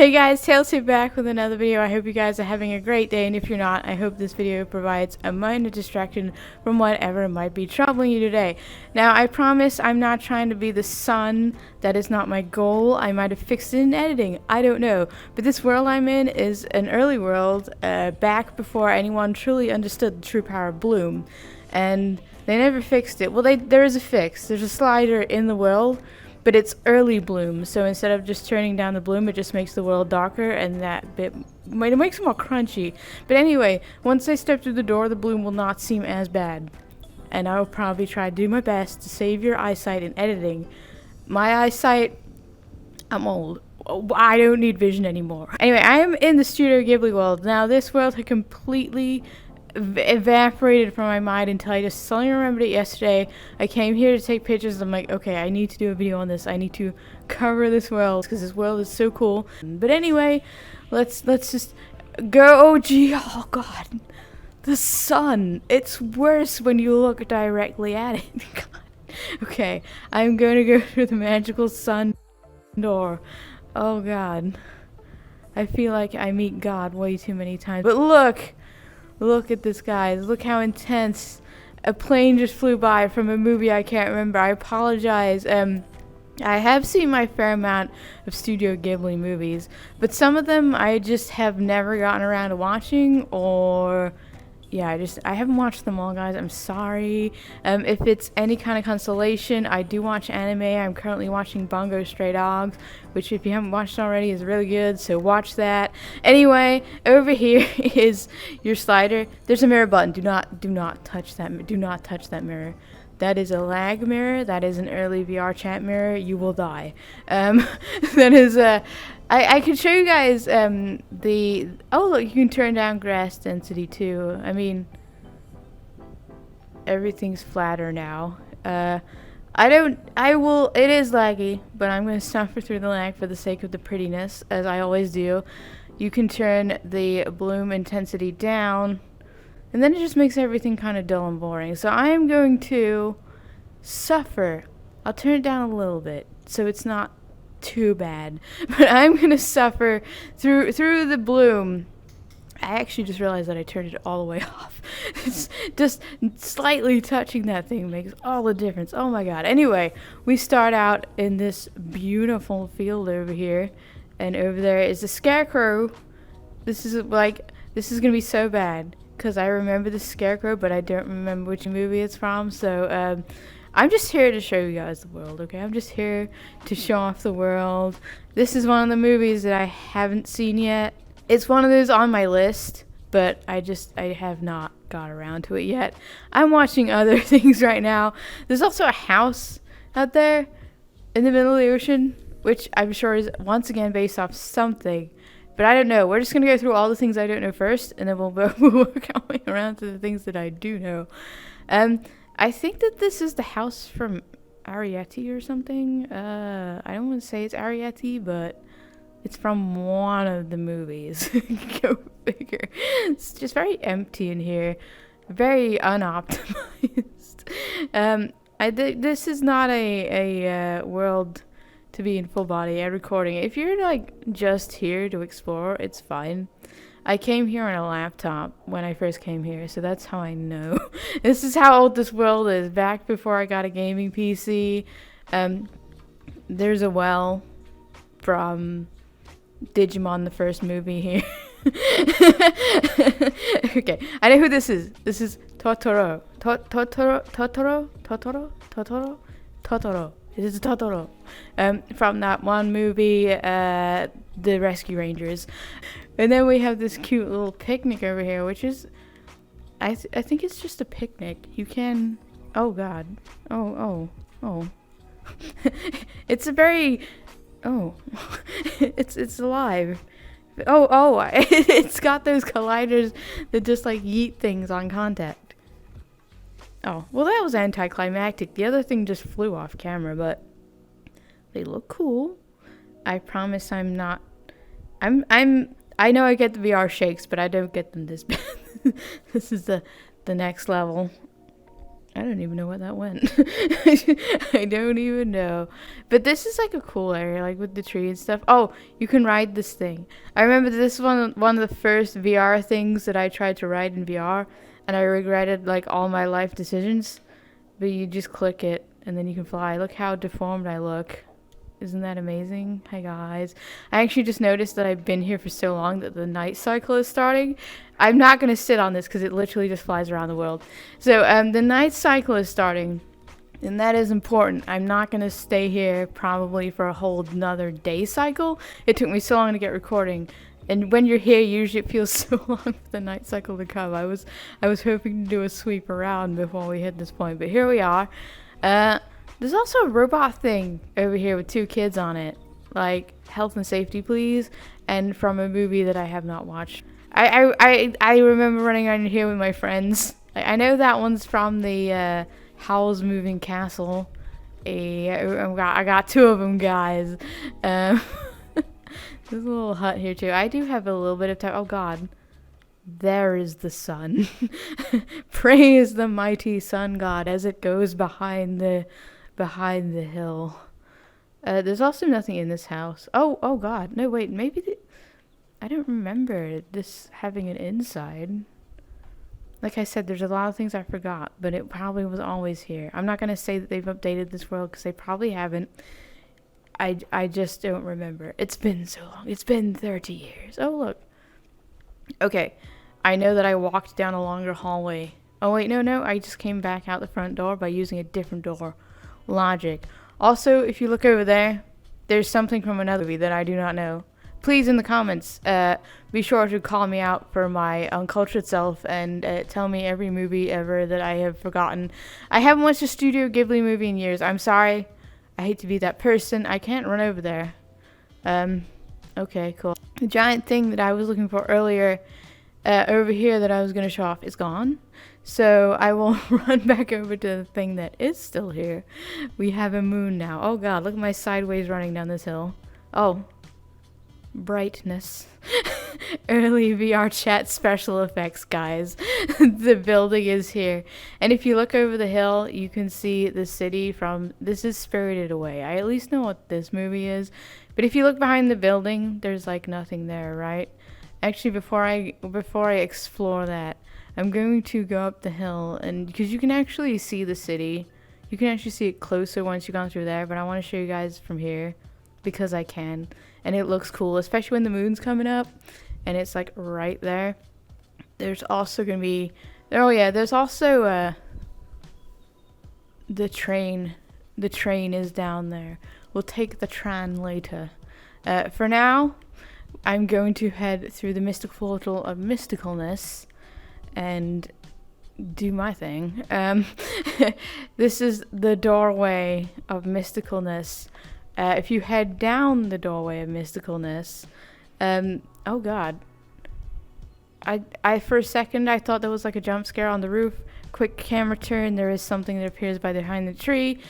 Hey guys, Tails here back with another video. I hope you guys are having a great day, and if you're not, I hope this video provides a minor distraction from whatever might be troubling you today. Now, I promise I'm not trying to be the sun. That is not my goal. I might have fixed it in editing. I don't know. But this world I'm in is an early world, back before anyone truly understood the true power of Bloom. And they never fixed it. Well, there is a fix. There's a slider in the world, but it's early bloom, so instead of just turning down the bloom, it just makes the world darker, and that bit, it makes it more crunchy. But anyway, once I step through the door, the bloom will not seem as bad. And I will probably try to do my best to save your eyesight in editing. My eyesight, I'm old. I don't need vision anymore. Anyway, I am in the Studio Ghibli world. Now, this world had completely evaporated from my mind until I just suddenly remembered it yesterday. I came here to take pictures. I'm like, okay, I need to do a video on this. I need to cover this world because this world is so cool. But anyway, let's just go. Oh gee, oh god, the sun. It's worse when you look directly at it. God. Okay, I'm going to go through the magical sun door. Oh god, I feel like I meet God way too many times. But look at this, guys. Look how intense. A plane just flew by from a movie I can't remember. I apologize. I have seen my fair amount of Studio Ghibli movies, but some of them I just have never gotten around to watching, or yeah, I haven't watched them all, guys. I'm sorry. If it's any kind of consolation, I do watch anime. I'm currently watching Bungo Stray Dogs, which if you haven't watched already is really good, so watch that. Anyway, over here is your slider. There's a mirror button. Do not touch that. Do not touch that mirror. That is a lag mirror. That is an early Vrchat mirror. You will die. That is a. I can show you guys the. Oh look, you can turn down grass density too. I mean, everything's flatter now. I will. It is laggy, but I'm gonna suffer through the lag for the sake of the prettiness, as I always do. You can turn the bloom intensity down. And then it just makes everything kind of dull and boring. So I am going to suffer. I'll turn it down a little bit so it's not too bad. But I'm going to suffer through the bloom. I actually just realized that I turned it all the way off. It's just slightly touching that thing makes all the difference. Oh my god. Anyway, we start out in this beautiful field over here. And over there is a scarecrow. This is going to be so bad, because I remember the scarecrow, but I don't remember which movie it's from. So I'm just here to show you guys the world, okay? I'm just here to show off the world. This is one of the movies that I haven't seen yet. It's one of those on my list, but I have not got around to it yet. I'm watching other things right now. There's also a house out there in the middle of the ocean, which I'm sure is once again based off something. But I don't know. We're just going to go through all the things I don't know first, and then we'll work our way around to the things that I do know. I think that this is the house from Arrietty or something. I don't want to say it's Arrietty, but it's from one of the movies. Go figure. It's just very empty in here. Very unoptimized. This is not a world to be in full body and recording. If you're like just here to explore, it's fine. I came here on a laptop when I first came here, so that's how I know. This is how old this world is. Back before I got a gaming PC. There's a well from Digimon, the first movie here. Okay, I know who this is. This is Totoro. Totoro. It is Totoro. From that one movie, The Rescue Rangers. And then we have this cute little picnic over here, which is, I think it's just a picnic. You can, oh god. Oh. It's a very, it's alive. It's got those colliders that just like yeet things on contact. Oh, well that was anticlimactic. The other thing just flew off camera, but they look cool. I promise I'm not, I know I get the VR shakes, but I don't get them this bad. This is the next level. I don't even know what that went. I don't even know. But this is like a cool area, like with the tree and stuff. Oh, you can ride this thing. I remember this one of the first VR things that I tried to ride in VR, and I regretted like all my life decisions. But you just click it, and then you can fly. Look how deformed I look. Isn't that amazing? Hi guys. I actually just noticed that I've been here for so long that the night cycle is starting. I'm not going to sit on this because it literally just flies around the world. So the night cycle is starting, and that is important. I'm not going to stay here probably for a whole another day cycle. It took me so long to get recording. And when you're here, usually it feels so long for the night cycle to come. I was hoping to do a sweep around before we hit this point, but here we are. There's also a robot thing over here with 2 kids on it. Like, health and safety, please. And from a movie that I have not watched. I remember running around here with my friends. I know that one's from the Howl's Moving Castle. I got 2 of them, guys. There's a little hut here, too. I do have a little bit of time. Oh, God. There is the sun. Praise the mighty sun god as it goes behind the hill. There's also nothing in this house. Oh god. No, wait. Maybe I don't remember this having an inside. Like I said, there's a lot of things I forgot, but it probably was always here. I'm not going to say that they've updated this world because they probably haven't. I just don't remember. It's been so long. It's been 30 years. Oh, look. Okay. I know that I walked down a longer hallway. Oh, wait. No. I just came back out the front door by using a different door. Logic. Also, if you look over there, there's something from another movie that I do not know. Please, in the comments, be sure to call me out for my uncultured self and tell me every movie ever that I have forgotten. I haven't watched a Studio Ghibli movie in years. I'm sorry. I hate to be that person. I can't run over there. Okay, cool. The giant thing that I was looking for earlier over here that I was going to show off is gone. So I will run back over to the thing that is still here. We have a moon now. Oh god, look at my sideways running down this hill. Oh. Brightness. Early Vrchat special effects, guys. The building is here. And if you look over the hill, you can see the city from... This is Spirited Away. I at least know what this movie is. But if you look behind the building, there's like nothing there, right? Actually, before I explore that, I'm going to go up the hill, and because you can actually see the city. You can actually see it closer once you've gone through there, but I want to show you guys from here because I can. And it looks cool, especially when the moon's coming up and it's like right there. There's also going to be... Oh yeah, there's also the train. The train is down there. We'll take the tram later. For now, I'm going to head through the mystic portal of mysticalness and do my thing. This is the doorway of mysticalness. If you head down the doorway of mysticalness, oh god. I for a second I thought there was like a jump scare on the roof. Quick camera turn, there is something that appears behind the tree.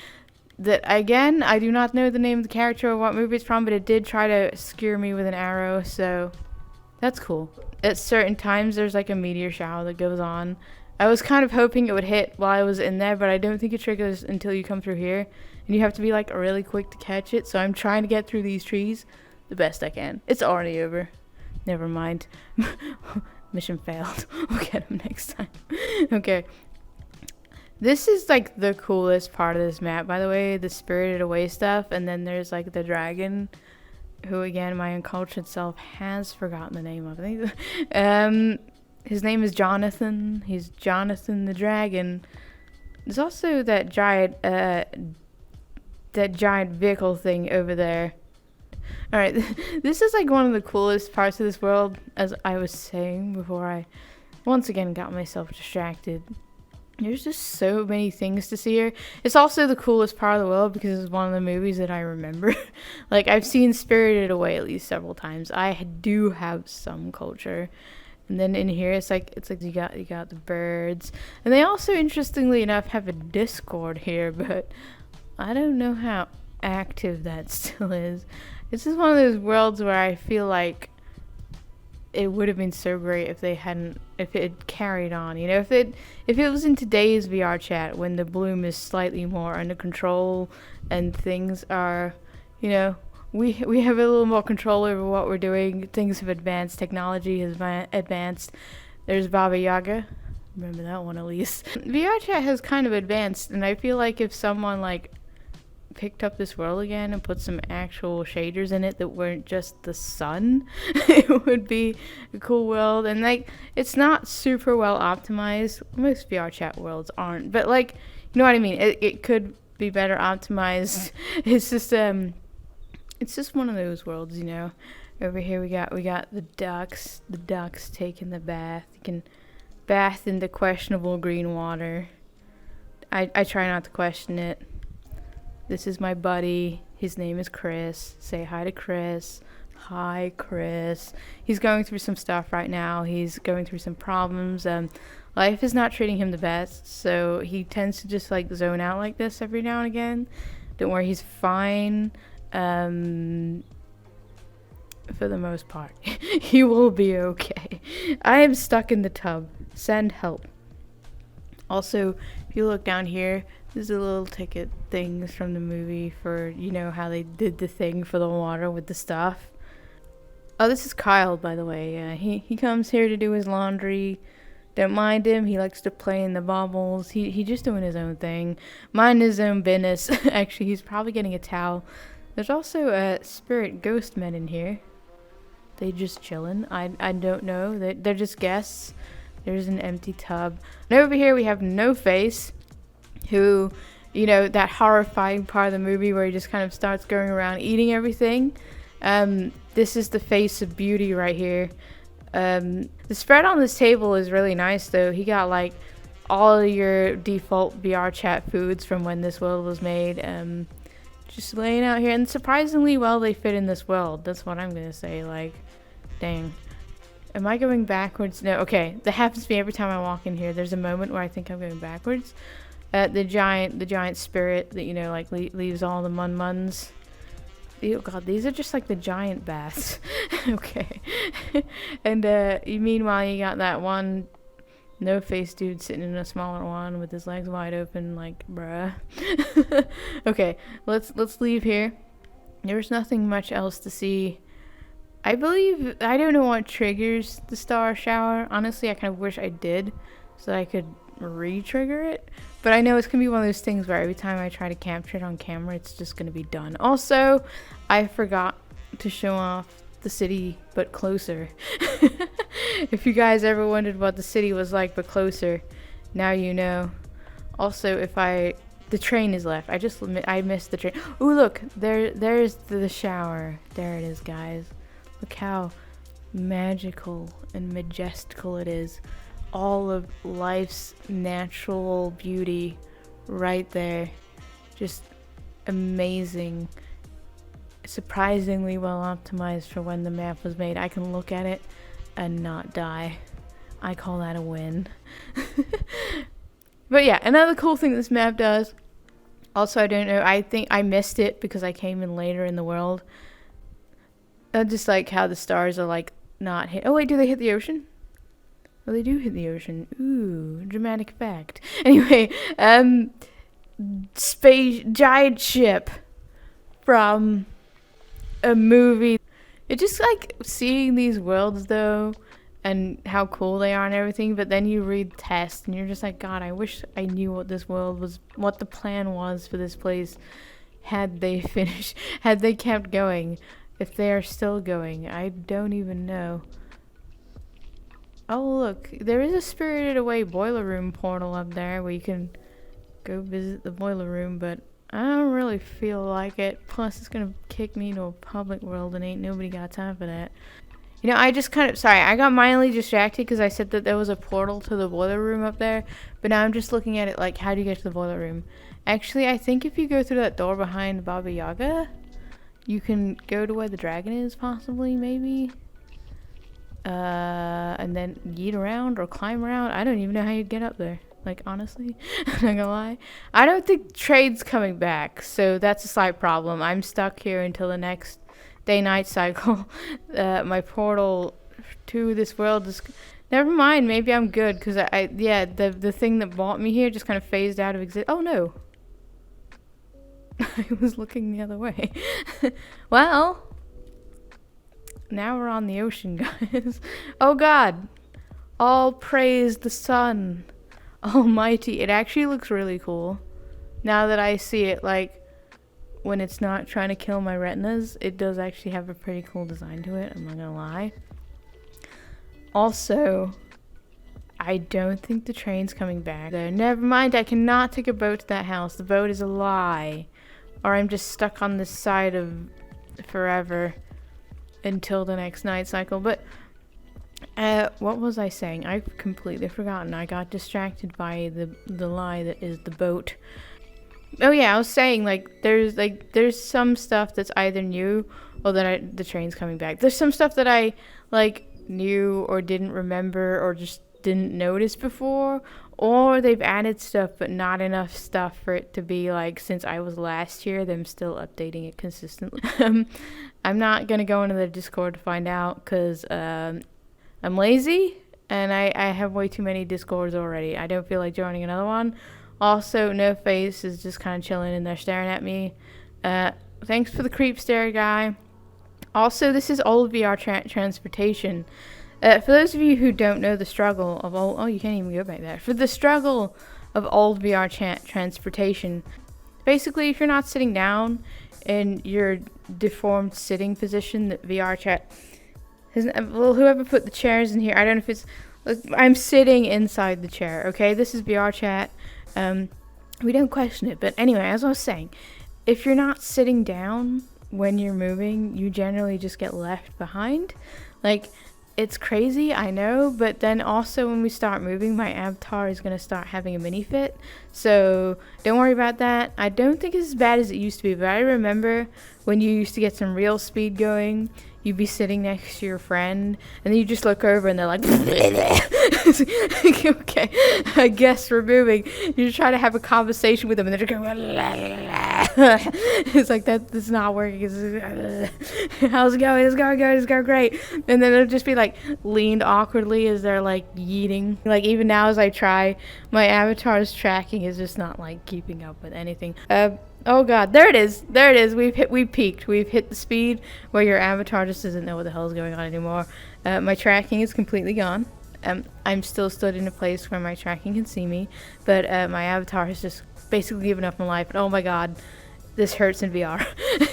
That again, I do not know the name of the character or what movie it's from, but it did try to skewer me with an arrow, so that's cool. At certain times there's like a meteor shower that goes on. I was kind of hoping it would hit while I was in there, but I don't think it triggers until you come through here. And you have to be like really quick to catch it, so I'm trying to get through these trees the best I can. It's already over. Never mind. Mission failed. We'll get him next time. Okay. This is like the coolest part of this map, by the way, the Spirited Away stuff. And then there's like the dragon, who again, my uncultured self has forgotten the name of. His name is Jonathan. He's Jonathan the dragon. There's also that giant vehicle thing over there. Alright, this is like one of the coolest parts of this world, as I was saying before I once again got myself distracted. There's just so many things to see here. It's also the coolest part of the world because it's one of the movies that I remember. Like, I've seen Spirited Away at least several times. I do have some culture. And then in here, it's like you got the birds. And they also, interestingly enough, have a Discord here, but I don't know how active that still is. This is one of those worlds where I feel like it would have been so great if if it had carried on. You know, if it was in today's VR chat when the bloom is slightly more under control and things are, you know, we have a little more control over what we're doing. Things have advanced. Technology has advanced. There's Baba Yaga. Remember that one at least. VR chat has kind of advanced, and I feel like if someone like picked up this world again and put some actual shaders in it that weren't just the sun, it would be a cool world. And like, it's not super well optimized. Most VR chat worlds aren't, but like, you know what I mean? It could be better optimized. It's just one of those worlds, you know. Over here we got the ducks taking the bath. You can bath in the questionable green water. I try not to question it. This is my buddy. His name is Chris. Say hi to Chris. Hi, Chris. He's going through some stuff right now. He's going through some problems. Life is not treating him the best, so he tends to just like zone out like this every now and again. Don't worry, he's fine. For the most part. He will be okay. I am stuck in the tub. Send help. Also, if you look down here, there's a little ticket things from the movie for, you know, how they did the thing for the water with the stuff. Oh, this is Kyle, by the way. He comes here to do his laundry. Don't mind him. He likes to play in the bubbles. He just doing his own thing. Mind his own business. Actually, he's probably getting a towel. There's also a spirit ghost men in here. They just chilling. I don't know. They're just guests. There's an empty tub. And over here we have No Face, who, you know, that horrifying part of the movie where he just kind of starts going around eating everything. This is the face of beauty right here. The spread on this table is really nice, though. He got like all of your default VR chat foods from when this world was made. Just laying out here, and surprisingly well they fit in this world. That's what I'm gonna say. Like, dang. Am I going backwards? No. Okay, that happens to me every time I walk in here. There's a moment where I think I'm going backwards. The giant spirit that, you know, like leaves all the muns. Oh god, these are just like the giant baths. Okay. And meanwhile you got that one No Face dude sitting in a smaller one with his legs wide open, like, bruh. Okay, let's leave here. There's nothing much else to see. I don't know what triggers the star shower. Honestly, I kind of wish I did, so that I could re-trigger it. But I know it's gonna be one of those things where every time I try to capture it on camera, it's just gonna be done. Also, I forgot to show off the city, but closer. If you guys ever wondered what the city was like, but closer, now you know. Also, the train is left. I missed the train. Ooh, look, there's the shower. There it is, guys. Look how magical and majestical it is. All of life's natural beauty right there. Just amazing. Surprisingly well optimized for when the map was made. I can look at it and not die. I call that a win. But yeah, another cool thing this map does. Also, I don't know, I think I missed it because I came in later in the world. I just like how the stars are like not hit. Oh wait, do they hit the ocean? Oh, they do hit the ocean. Ooh, dramatic fact. Anyway, giant ship from a movie. It just like seeing these worlds though, and how cool they are and everything, but then you read tests and you're just like, God, I wish I knew what this world was, what the plan was for this place, had they kept going. If they are still going, I don't even know. Oh look, there is a Spirited Away boiler room portal up there where you can go visit the boiler room, but I don't really feel like it. Plus, it's gonna kick me to a public world and ain't nobody got time for that. You know, I just I got mildly distracted because I said that there was a portal to the boiler room up there, but now I'm just looking at it like, how do you get to the boiler room? Actually, I think if you go through that door behind Baba Yaga, you can go to where the dragon is, possibly, maybe. And then yeet around or climb around. I don't even know how you'd get up there. Like, honestly, I'm not gonna lie. I don't think trade's coming back, so that's a slight problem. I'm stuck here until the next day-night cycle. My portal to this world. Never mind, maybe I'm good, because yeah, the thing that brought me here just kind of phased out of existence. Oh no. I was looking the other way. Well, now we're on the ocean, guys. Oh god. All praise the sun almighty. It actually looks really cool. Now that I see it, like, when it's not trying to kill my retinas, it does actually have a pretty cool design to it, I'm not gonna lie. Also, I don't think the train's coming back. Never mind, I cannot take a boat to that house. The boat is a lie. Or I'm just stuck on this side of forever until the next night cycle. But what was I saying? I've completely forgotten. I got distracted by the lie that is the boat. Oh yeah, I was saying, like, there's some stuff that's either new or that the train's coming back. There's some stuff that I like knew or didn't remember or just didn't notice before, or they've added stuff but not enough stuff for it to be like, since I was last here, them still updating it consistently. I'm not gonna go into the Discord to find out, because I'm lazy and I have way too many Discords already. I don't feel like joining another one. Also, No Face is just kind of chilling in there staring at me. Thanks for the creep stare, guy. Also, this is old VR transportation. For those of you who don't know the struggle of old... Oh, you can't even go back there. For the struggle of old VR transportation, basically, if you're not sitting down in your deformed sitting position that VR chat... Well, whoever put the chairs in here, I don't know if it's... Look, I'm sitting inside the chair, okay? This is VR chat. We don't question it. But anyway, as I was saying, if you're not sitting down when you're moving, you generally just get left behind. Like... It's crazy, I know, but then also when we start moving, my avatar is going to start having a mini fit. So don't worry about that. I don't think it's as bad as it used to be, but I remember when you used to get some real speed going, you'd be sitting next to your friend, and then you just look over and they're like, okay, I guess we're moving. You try to have a conversation with them, and they're just going, it's like, that's not working. How's it going? It's going good. It's going great. And then they'll just be like leaned awkwardly as they're like yeeting. Like, even now as I try, my avatar's tracking is just not like keeping up with anything. Oh god, there it is. There it is. We've peaked. We've hit the speed where your avatar just doesn't know what the hell is going on anymore. My tracking is completely gone. I'm still stood in a place where my tracking can see me, but my avatar has just basically given up on life. And oh my god, this hurts in VR.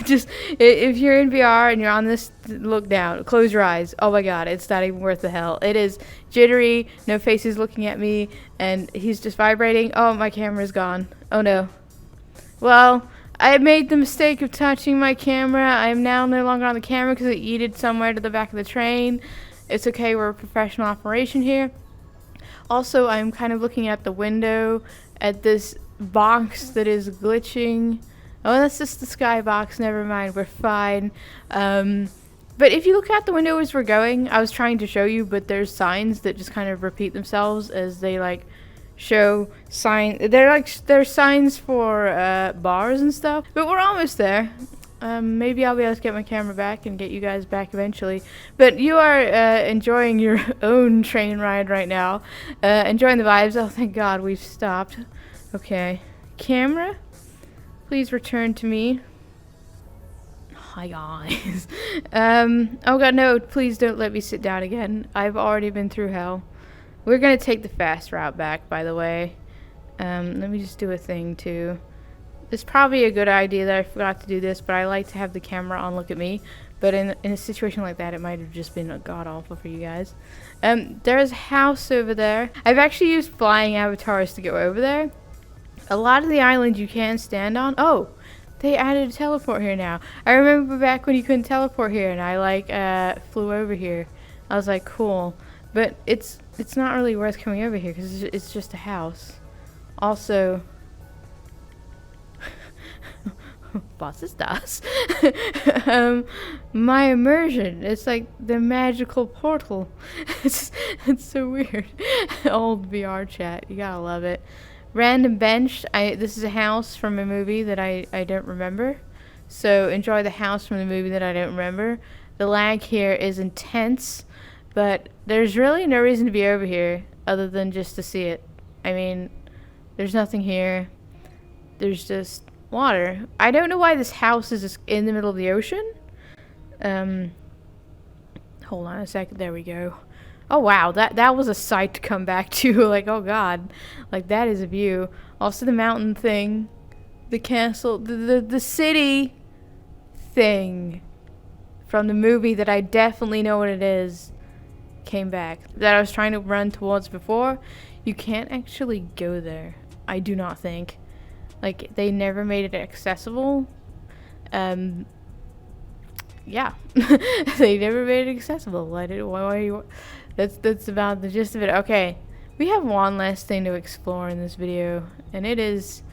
Just, if you're in VR and you're on this, look down, close your eyes. Oh my god, it's not even worth the hell. It is jittery, No Face is looking at me, and he's just vibrating. Oh, my camera's gone. Oh no. Well, I made the mistake of touching my camera. I am now no longer on the camera because it yeeted somewhere to the back of the train. It's okay, we're a professional operation here. Also, I'm kind of looking at the window at this box that is glitching. Oh, that's just the skybox. Never mind, we're fine. But if you look out the window as we're going, I was trying to show you, but there's signs that just kind of repeat themselves as they like show there's signs for bars and stuff, but we're almost there. Maybe I'll be able to get my camera back and get you guys back eventually, but you are enjoying your own train ride right now, enjoying the vibes. Oh, thank god we've stopped. Okay, camera, please return to me. Hi guys. Oh god, no, please don't let me sit down again. I've already been through hell. We're gonna take the fast route back, by the way. Let me just do a thing too. It's probably a good idea that I forgot to do this, but I like to have the camera on look at me. But in a situation like that, it might have just been god awful for you guys. There's a house over there. I've actually used flying avatars to go over there. A lot of the island you can stand on. Oh, they added a teleport here now. I remember back when you couldn't teleport here, and I like flew over here. I was like, cool. But it's not really worth coming over here because it's just a house. Also, was ist das? My immersion. It's like the magical portal. It's so weird. Old VR chat. You gotta love it. Random bench. This is a house from a movie that I don't remember. So enjoy the house from the movie that I don't remember. The lag here is intense. But there's really no reason to be over here other than just to see it. I mean, there's nothing here. There's just water. I don't know why this house is just in the middle of the ocean. Hold on a second. There we go. Oh wow, that was a sight to come back to. Like, oh god, like that is a view. Also the mountain thing, the castle, the city thing from the movie that I definitely know what it is came back. That I was trying to run towards before. You can't actually go there. I do not think. Like, they never made it accessible. Yeah. They never made it accessible. That's about the gist of it. Okay. We have one last thing to explore in this video, and it is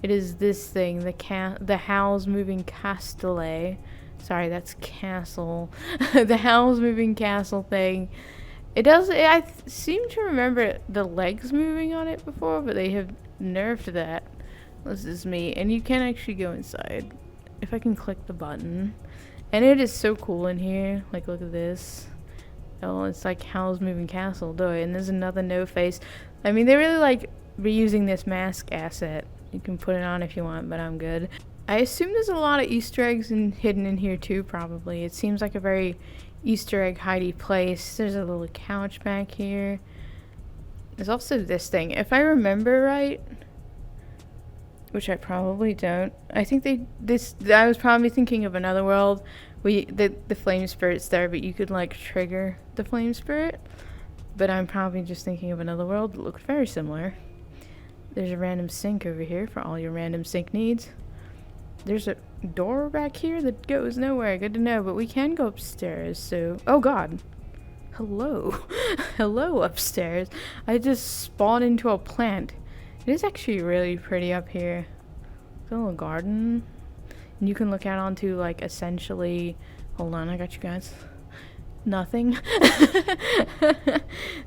this thing, the Howl's Moving Castle. Sorry, that's castle. The Howl's Moving Castle thing. I seem to remember the legs moving on it before, but they have nerfed that. This is me, and you can actually go inside if I can click the button. And it is so cool in here. Like, look at this. Oh, it's like Howl's Moving Castle, though. And there's another no face. I mean, they really like reusing this mask asset. You can put it on if you want, but I'm good. I assume there's a lot of Easter eggs hidden in here too, probably. It seems like a very Easter egg hidey place. There's a little couch back here. There's also this thing. If I remember right, which I probably don't, I think I was probably thinking of another world. The flame spirit's there, but you could like trigger the flame spirit. But I'm probably just thinking of another world that looked very similar. There's a random sink over here for all your random sink needs. There's a door back here that goes nowhere. Good to know, but we can go upstairs, so... Oh god. Hello. Hello upstairs. I just spawned into a plant. It is actually really pretty up here. It's a little garden. And you can look out onto, like, essentially... Hold on, I got you guys. Nothing.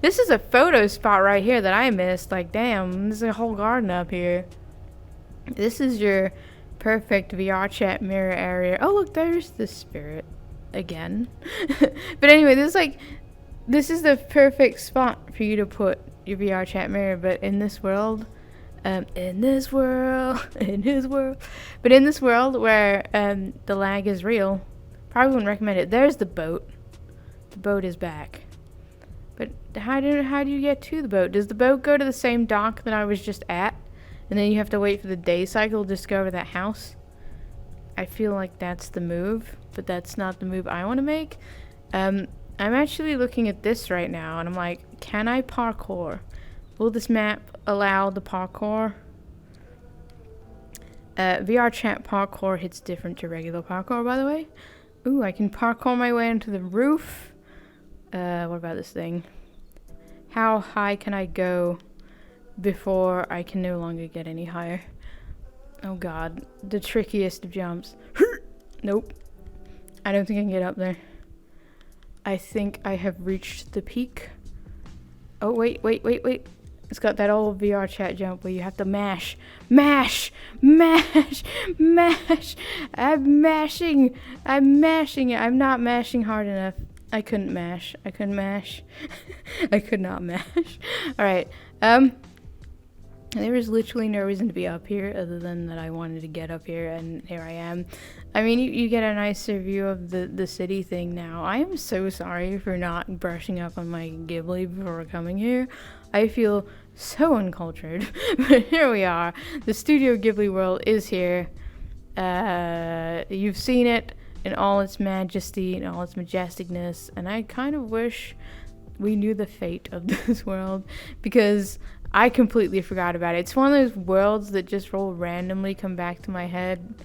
This is a photo spot right here that I missed. Like, damn, there's a whole garden up here. This is your perfect VR chat mirror area. Oh, look, there's the spirit again. But anyway, this is the perfect spot for you to put your VR chat mirror. But in this world, but in this world where the lag is real, probably wouldn't recommend it. There's the boat. The boat is back. But how do you get to the boat? Does the boat go to the same dock that I was just at? And then you have to wait for the day cycle just to go over that house? I feel like that's the move, but that's not the move I want to make. I'm actually looking at this right now, and I'm like, can I parkour? Will this map allow the parkour? VR chat parkour hits different to regular parkour, by the way. Ooh, I can parkour my way into the roof. What about this thing? How high can I go before I can no longer get any higher? Oh god, the trickiest of jumps. Nope. I don't think I can get up there. I think I have reached the peak. Oh, wait. It's got that old VR chat jump where you have to mash. Mash! Mash! Mash! I'm mashing it. I'm not mashing hard enough. I couldn't mash. I could not mash. Alright, there was literally no reason to be up here other than that I wanted to get up here, and here I am. I mean, you get a nicer view of the city thing now. I am so sorry for not brushing up on my Ghibli before coming here. I feel so uncultured. But here we are. The Studio Ghibli world is here. You've seen it in all its majesty and all its majesticness, and I kind of wish we knew the fate of this world, because I completely forgot about it. It's one of those worlds that just will randomly come back to my head.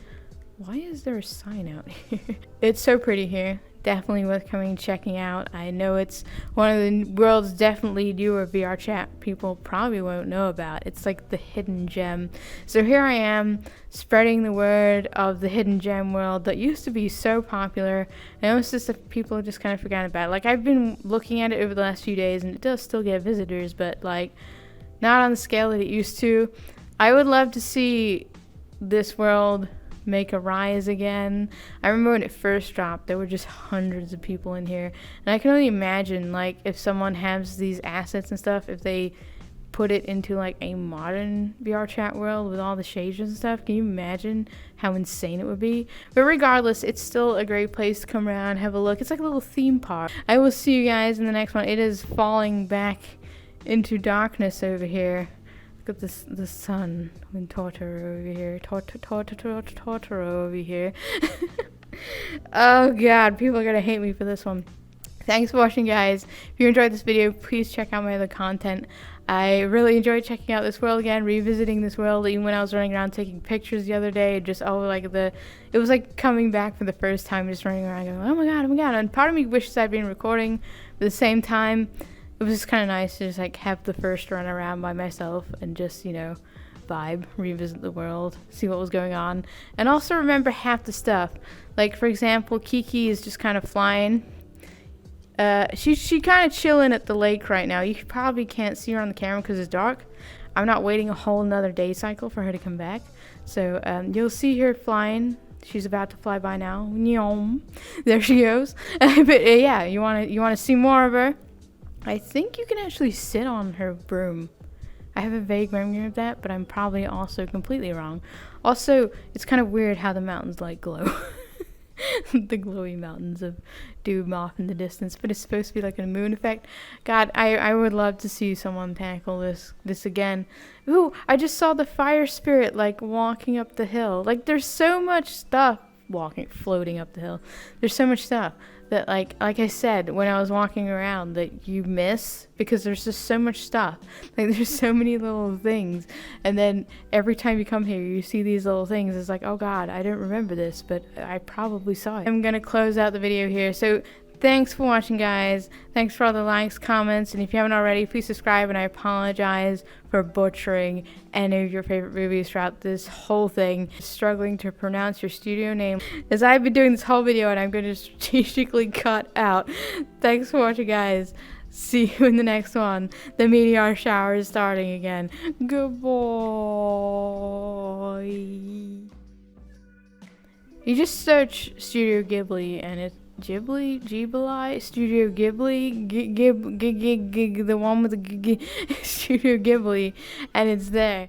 Why is there a sign out here? It's so pretty here. Definitely worth coming and checking out. I know it's one of the world's definitely newer VR chat people probably won't know about. It's like the hidden gem. So here I am spreading the word of the hidden gem world that used to be so popular. I know it's just that people just kind of forgot about it. Like, I've been looking at it over the last few days, and it does still get visitors, but like not on the scale that it used to. I would love to see this world make a rise again. I remember when it first dropped, there were just hundreds of people in here, and I can only imagine, like, if someone has these assets and stuff, if they put it into like a modern VR chat world with all the shades and stuff, can you imagine how insane it would be? But regardless, it's still a great place to come around, have a look. It's like a little theme park. I will see you guys in the next one. It is falling back into darkness over here. Look at the sun and Totoro over here. Totoro over here. Oh god, people are gonna hate me for this one. Thanks for watching, guys. If you enjoyed this video, please check out my other content. I really enjoyed checking out this world again, revisiting this world, even when I was running around taking pictures the other day. Just it was like coming back for the first time, just running around going, oh my god. And part of me wishes I'd been recording, but at the same time, it was just kind of nice to just like have the first run around by myself and just, you know, vibe, revisit the world, see what was going on, and also remember half the stuff. Like, for example, Kiki is just kind of flying. She kind of chilling at the lake right now. You probably can't see her on the camera because it's dark. I'm not waiting a whole another day cycle for her to come back. So you'll see her flying. She's about to fly by now. There she goes. But yeah, you wanna see more of her? I think you can actually sit on her broom. I have a vague memory of that, but I'm probably also completely wrong. Also, it's kind of weird how the mountains like glow. The glowy mountains of doom off in the distance, but it's supposed to be like a moon effect. God, I would love to see someone tackle this again. Ooh, I just saw the fire spirit like walking up the hill. Like, there's so much stuff floating up the hill. There's so much stuff that like I said when I was walking around that you miss because there's just so much stuff. Like, there's so many little things, and then every time you come here you see these little things. It's like, oh god, I don't remember this, but I probably saw it. I'm gonna close out the video here. So thanks for watching, guys. Thanks for all the likes, comments, and if you haven't already, please subscribe. And I apologize for butchering any of your favorite movies throughout this whole thing. Struggling to pronounce your studio name as I've been doing this whole video, and I'm going to strategically cut out. Thanks for watching, guys. See you in the next one. The meteor shower is starting again. Goodbye. You just search Studio Ghibli and it's Ghibli, Studio Ghibli, the one with the Studio Ghibli, and it's there.